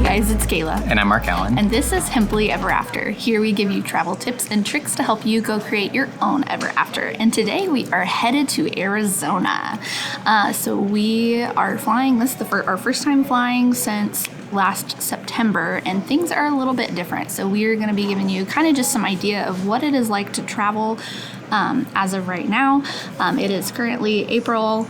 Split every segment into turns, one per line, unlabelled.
Hey guys, it's Kayla.
And I'm Mark Alan.
And this is Simply Ever After. Here we give you travel tips and tricks to help you go create your own Ever After. And today we are headed to Arizona. So we are flying, this is our first time flying since last September, and things are a little bit different. So we are going to be giving you kind of just some idea of what it is like to travel as of right now. It is currently April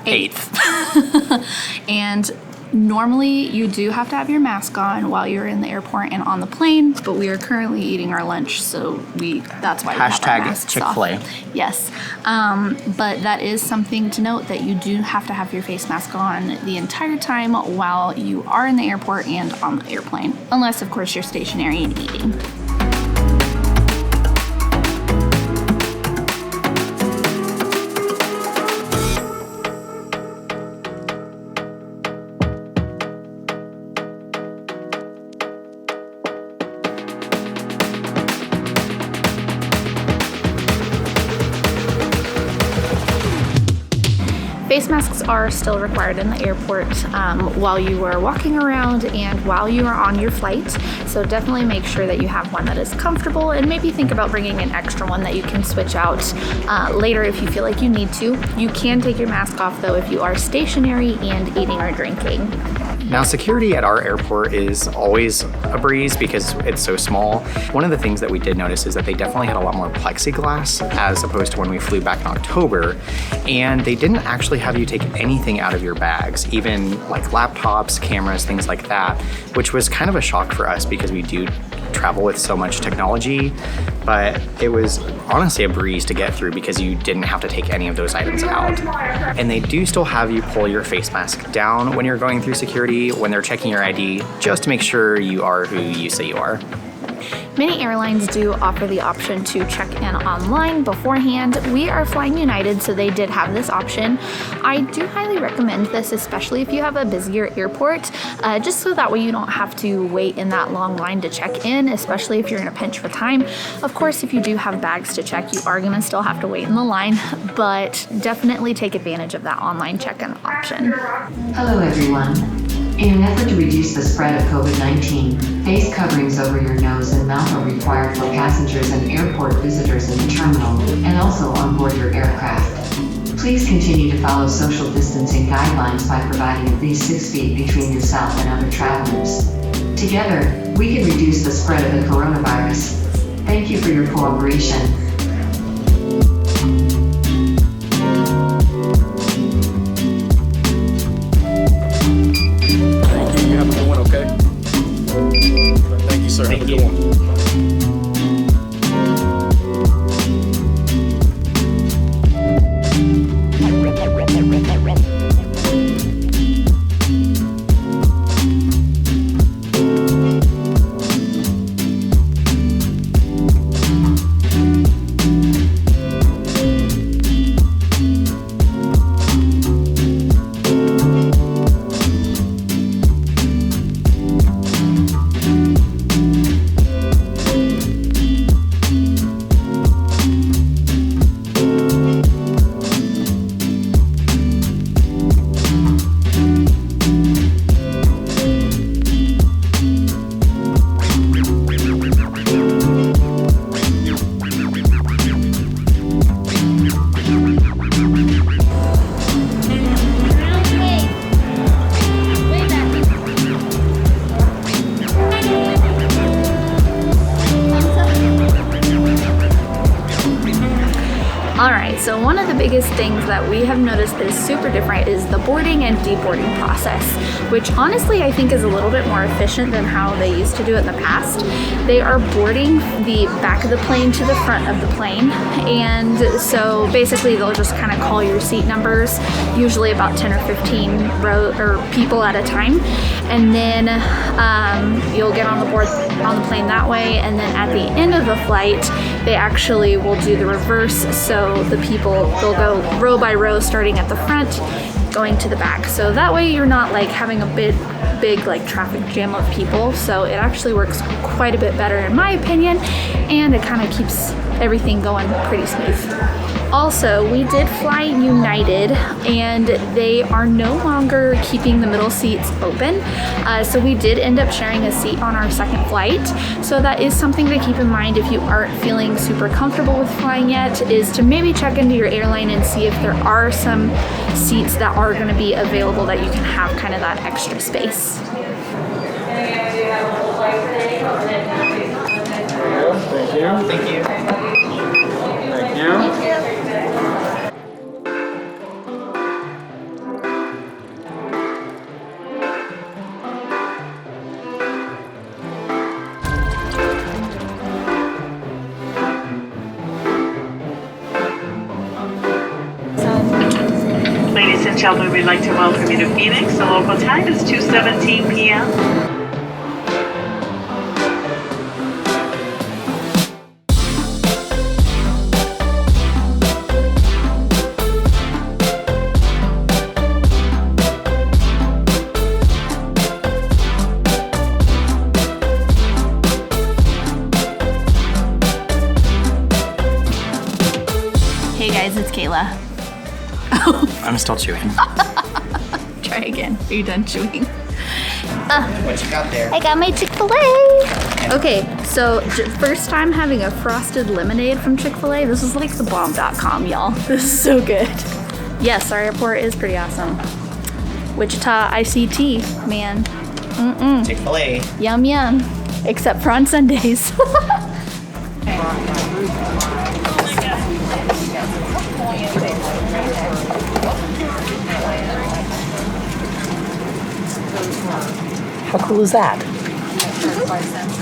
8th. And normally you do have to have your mask on while you're in the airport and on the plane, but we are currently eating our lunch, so that's why we have our masks
Chick-fil-A.
off. Yes. But that is something to note, that you do have to have your face mask on the entire time while you are in the airport and on the airplane, unless of course you're stationary and eating. Face masks are still required in the airport while you are walking around and while you are on your flight. So definitely make sure that you have one that is comfortable, and maybe think about bringing an extra one that you can switch out later if you feel like you need to. You can take your mask off though if you are stationary and eating or drinking.
Now, security at our airport is always a breeze because it's so small. One of the things that we did notice is that they definitely had a lot more plexiglass as opposed to when we flew back in October, and they didn't actually have you take anything out of your bags, even like laptops, cameras, things like that, which was kind of a shock for us because we do travel with so much technology, but it was honestly a breeze to get through because you didn't have to take any of those items out. And they do still have you pull your face mask down when you're going through security, when they're checking your ID, just to make sure you are who you say you are.
Many airlines do offer the option to check in online beforehand. We are flying United, so they did have this option. I do highly recommend this, especially if you have a busier airport, just so that way you don't have to wait in that long line to check in, especially if you're in a pinch for time. Of course, if you do have bags to check, you are going to still have to wait in the line, but definitely take advantage of that online check-in option.
Hello everyone. In an effort to reduce the spread of COVID-19, face coverings over your nose and mouth are required for passengers and airport visitors in the terminal, and also on board your aircraft. Please continue to follow social distancing guidelines by providing at least 6 feet between yourself and other travelers. Together, we can reduce the spread of the coronavirus. Thank you for your cooperation.
Thank you, sir. Have a good one.
Alright, so one of the biggest things that we have noticed that is super different is the boarding and deboarding process, which honestly I think is a little bit more efficient than how they used to do it in the past. They are boarding the back of the plane to the front of the plane, and so basically they'll just kind of call your seat numbers, usually about 10 or 15 people at a time, and then you'll get on the plane that way, and then at the end of the flight they actually will do the reverse, so the people, they'll go row by row starting at the front going to the back, so that way you're not like having a big like traffic jam of people. So it actually works quite a bit better in my opinion, and it kind of keeps everything going pretty smooth. Also, we did fly United, and they are no longer keeping the middle seats open. So we did end up sharing a seat on our second flight. So that is something to keep in mind if you aren't feeling super comfortable with flying yet, is to maybe check into your airline and see if there are some seats that are going to be available that you can have kind of that extra space.
Thank you.
Thank you.
Thank you.
Ladies and gentlemen, we'd like to welcome you to Phoenix. The local time is 2:17 p.m.
Hey guys, it's Kayla.
I'm still chewing.
Try again. Are you done chewing?
What you got there?
I got my Chick-fil-A. Okay, so first time having a frosted lemonade from Chick-fil-A. This is like the bomb.com, y'all. This is so good. Yes, our airport is pretty awesome. Wichita ICT, man.
Chick-fil-A.
Yum yum. Except for on Sundays.
How cool is that?